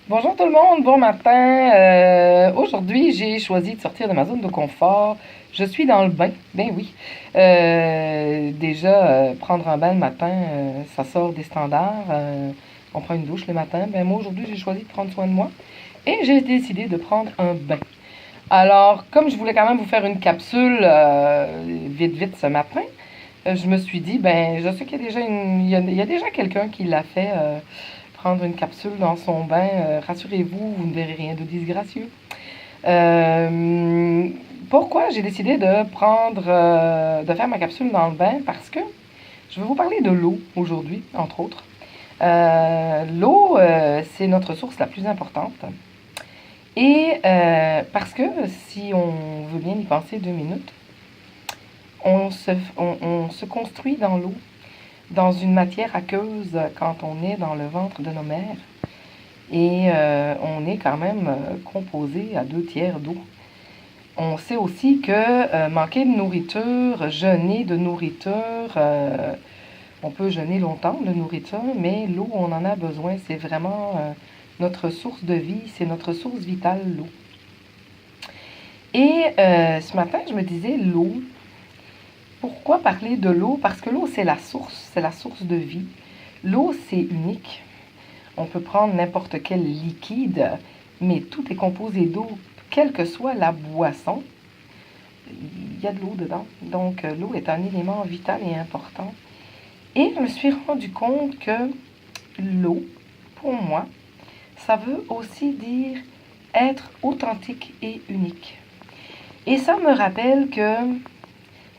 Bonjour tout le monde, bon matin. Aujourd'hui, j'ai choisi de sortir de ma zone de confort. Je suis dans le bain, ben oui. Déjà, prendre un bain le matin, ça sort des standards. On prend une douche le matin. Ben moi, aujourd'hui, j'ai choisi de prendre soin de moi et j'ai décidé de prendre un bain. Alors, comme je voulais quand même vous faire une capsule vite, vite ce matin, je me suis dit, ben, je sais qu'il y a déjà, il y a déjà quelqu'un qui l'a fait. Prendre une capsule dans son bain, rassurez-vous, vous ne verrez rien de disgracieux. Euh, Pourquoi j'ai décidé de faire ma capsule dans le bain? Parce que je vais vous parler de l'eau aujourd'hui, entre autres. L'eau, c'est notre source la plus importante. Et parce que si on veut bien y penser 2 minutes, on se construit dans l'eau, dans une matière aqueuse quand on est dans le ventre de nos mères. Et on est quand même composé à 2 tiers d'eau. On sait aussi que manquer de nourriture, jeûner de nourriture, on peut jeûner longtemps de nourriture, mais l'eau, on en a besoin. C'est vraiment notre source de vie, c'est notre source vitale, l'eau. Et ce matin, je me disais, l'eau, pourquoi parler de l'eau? Parce que l'eau, c'est la source de vie. L'eau, c'est unique. On peut prendre n'importe quel liquide, mais tout est composé d'eau, quelle que soit la boisson. Il y a de l'eau dedans. Donc, l'eau est un élément vital et important. Et je me suis rendu compte que l'eau, pour moi, ça veut aussi dire être authentique et unique. Et ça me rappelle que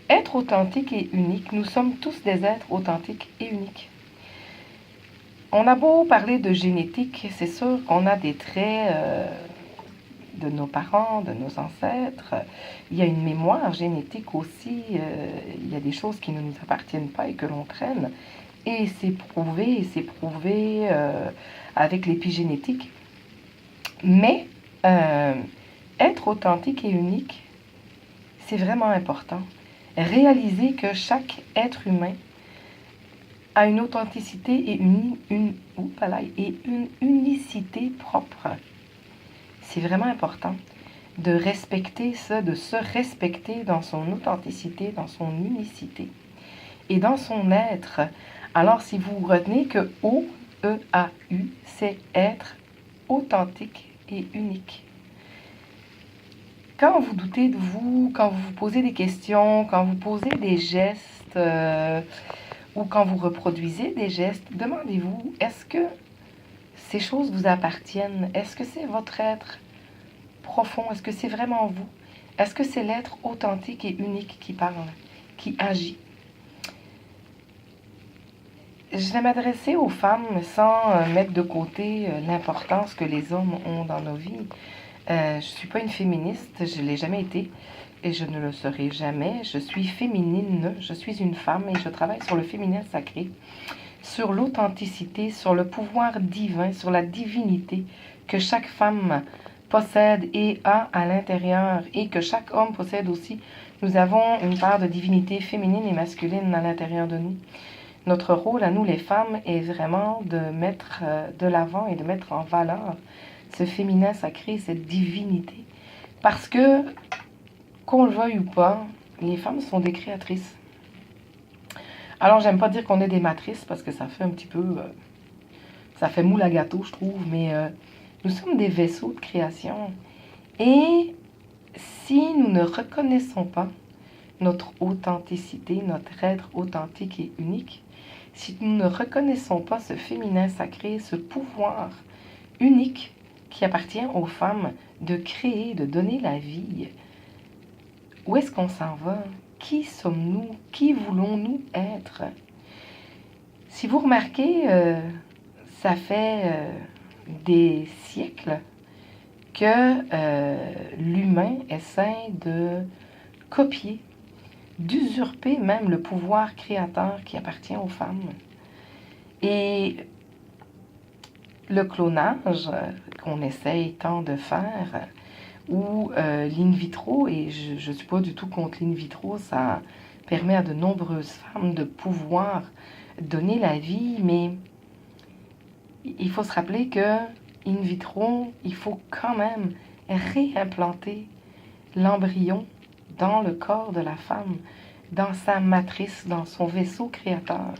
être authentique et unique, nous sommes tous des êtres authentiques et uniques. On a beau parler de génétique, c'est sûr qu'on a des traits de nos parents, de nos ancêtres. Il y a une mémoire génétique aussi. Il y a des choses qui ne nous appartiennent pas et que l'on traîne. Et c'est prouvé avec l'épigénétique. Mais être authentique et unique, c'est vraiment important. Réaliser que chaque être humain a une authenticité et une unicité propre. C'est vraiment important de respecter ça, de se respecter dans son authenticité, dans son unicité et dans son être. Alors, si vous retenez que O-E-A-U, c'est être authentique et unique. Quand vous doutez de vous, quand vous vous posez des questions, quand vous posez des gestes ou quand vous reproduisez des gestes, demandez-vous, est-ce que ces choses vous appartiennent? Est-ce que c'est votre être profond? Est-ce que c'est vraiment vous? Est-ce que c'est l'être authentique et unique qui parle, qui agit? Je vais m'adresser aux femmes sans mettre de côté l'importance que les hommes ont dans nos vies. Je ne suis pas une féministe, je ne l'ai jamais été et je ne le serai jamais. Je suis féminine, je suis une femme et je travaille sur le féminin sacré, sur l'authenticité, sur le pouvoir divin, sur la divinité que chaque femme possède et a à l'intérieur et que chaque homme possède aussi. Nous avons une part de divinité féminine et masculine à l'intérieur de nous. Notre rôle à nous les femmes est vraiment de mettre de l'avant et de mettre en valeur ce féminin sacré, cette divinité. Parce que, qu'on le veuille ou pas, les femmes sont des créatrices. Alors, j'aime pas dire qu'on est des matrices parce que ça fait un petit peu... ça fait moule à gâteau, je trouve, mais nous sommes des vaisseaux de création. Et si nous ne reconnaissons pas notre authenticité, notre être authentique et unique, si nous ne reconnaissons pas ce féminin sacré, ce pouvoir unique qui appartient aux femmes de créer, de donner la vie, où est-ce qu'on s'en va? Qui sommes-nous? Qui voulons-nous être? Si vous remarquez, ça fait des siècles que l'humain essaie de copier, d'usurper même le pouvoir créateur qui appartient aux femmes. Et le clonage qu'on essaye tant de faire, ou l'in vitro, et je ne suis pas du tout contre l'in vitro, ça permet à de nombreuses femmes de pouvoir donner la vie, mais il faut se rappeler que in vitro, il faut quand même réimplanter l'embryon dans le corps de la femme, dans sa matrice, dans son vaisseau créateur.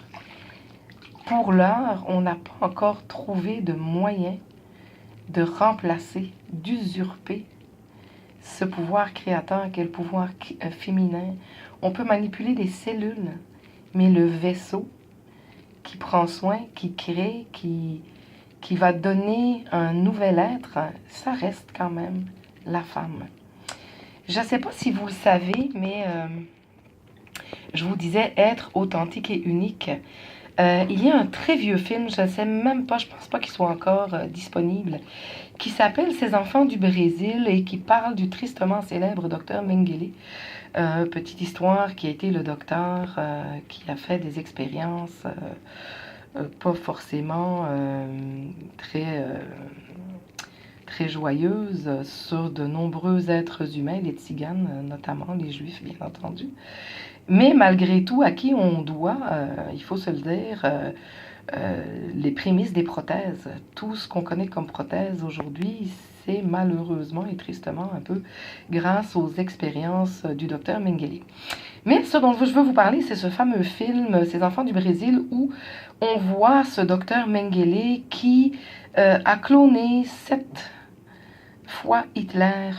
Pour l'heure, on n'a pas encore trouvé de moyen de remplacer, d'usurper ce pouvoir créateur qu'est le pouvoir féminin. On peut manipuler des cellules, mais le vaisseau qui prend soin, qui crée, qui va donner un nouvel être, ça reste quand même la femme. Je ne sais pas si vous le savez, mais je vous disais être authentique et unique. Il y a un très vieux film, je ne sais même pas, je pense pas qu'il soit encore disponible, qui s'appelle Ces enfants du Brésil et qui parle du tristement célèbre docteur Mengele. Petite histoire qui a été le docteur qui a fait des expériences pas forcément très joyeuses sur de nombreux êtres humains, les tziganes notamment, les juifs bien entendu. Mais malgré tout, à qui on doit, il faut se le dire, les prémices des prothèses. Tout ce qu'on connaît comme prothèse aujourd'hui, c'est malheureusement et tristement un peu grâce aux expériences du docteur Mengele. Mais ce dont je veux vous parler, c'est ce fameux film, Ces enfants du Brésil, où on voit ce docteur Mengele qui a cloné 7 fois Hitler,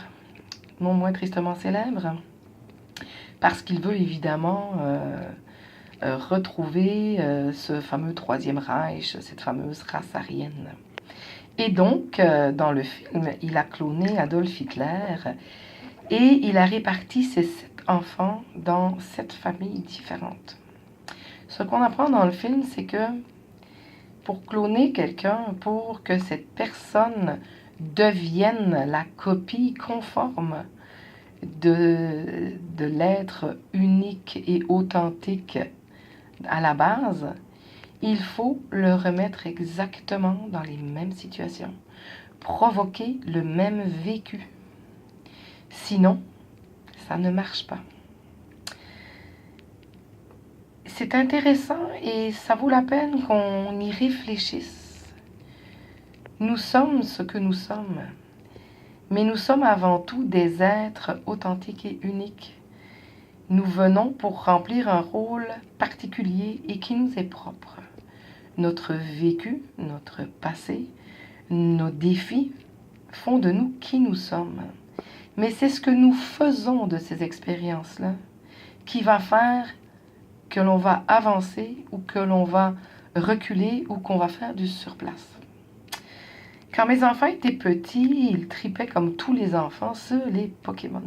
non moins tristement célèbre, parce qu'il veut évidemment retrouver ce fameux Troisième Reich, cette fameuse race aryenne. Et donc, dans le film, il a cloné Adolf Hitler et il a réparti ses 7 enfants dans 7 familles différentes. Ce qu'on apprend dans le film, c'est que pour cloner quelqu'un, pour que cette personne devienne la copie conforme de l'être unique et authentique à la base, il faut le remettre exactement dans les mêmes situations, provoquer le même vécu. Sinon, ça ne marche pas. C'est intéressant et ça vaut la peine qu'on y réfléchisse. Nous sommes ce que nous sommes, mais nous sommes avant tout des êtres authentiques et uniques. Nous venons pour remplir un rôle particulier et qui nous est propre. Notre vécu, notre passé, nos défis font de nous qui nous sommes. Mais c'est ce que nous faisons de ces expériences-là qui va faire que l'on va avancer ou que l'on va reculer ou qu'on va faire du surplace. Quand mes enfants étaient petits, ils tripaient comme tous les enfants sur les Pokémon.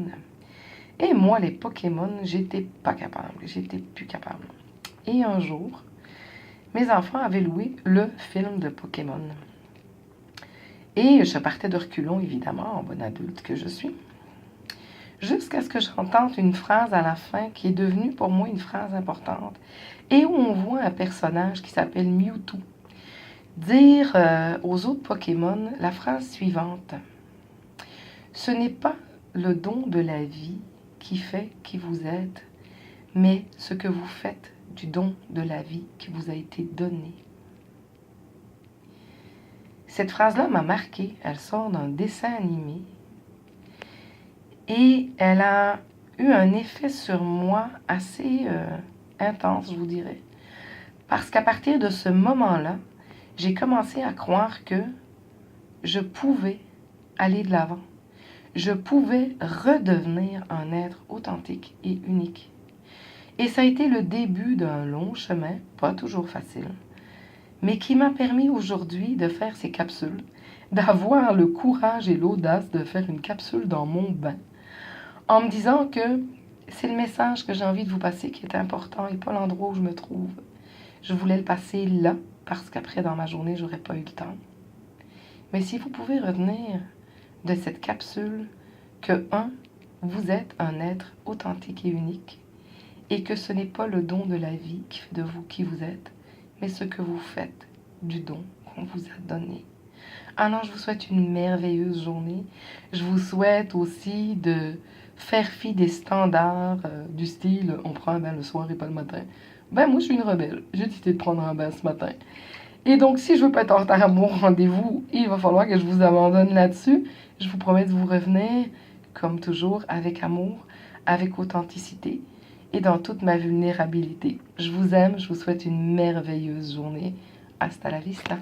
Et moi, les Pokémon, j'étais pas capable, j'étais plus capable. Et un jour, mes enfants avaient loué le film de Pokémon. Et je partais de reculons, évidemment, en bonne adulte que je suis, jusqu'à ce que j'entende une phrase à la fin qui est devenue pour moi une phrase importante, et où on voit un personnage qui s'appelle Mewtwo dire aux autres Pokémon la phrase suivante. Ce n'est pas le don de la vie qui fait qui vous êtes, mais ce que vous faites du don de la vie qui vous a été donné. Cette phrase-là m'a marquée. Elle sort d'un dessin animé et elle a eu un effet sur moi assez intense, je vous dirais. Parce qu'à partir de ce moment-là, j'ai commencé à croire que je pouvais aller de l'avant. Je pouvais redevenir un être authentique et unique. Et ça a été le début d'un long chemin, pas toujours facile, mais qui m'a permis aujourd'hui de faire ces capsules, d'avoir le courage et l'audace de faire une capsule dans mon bain, en me disant que c'est le message que j'ai envie de vous passer qui est important et pas l'endroit où je me trouve. Je voulais le passer là, parce qu'après, dans ma journée, j'aurais pas eu le temps. Mais si vous pouvez retenir de cette capsule que, vous êtes un être authentique et unique, et que ce n'est pas le don de la vie qui fait de vous qui vous êtes, mais ce que vous faites du don qu'on vous a donné. Alors, je vous souhaite une merveilleuse journée. Je vous souhaite aussi de faire fi des standards du style « on prend un bain le soir et pas le matin ». Ben, moi, je suis une rebelle. J'ai décidé de prendre un bain ce matin. Et donc, si je veux pas être en retard à mon rendez-vous, il va falloir que je vous abandonne là-dessus. Je vous promets de vous revenir, comme toujours, avec amour, avec authenticité et dans toute ma vulnérabilité. Je vous aime, je vous souhaite une merveilleuse journée. Hasta la vista.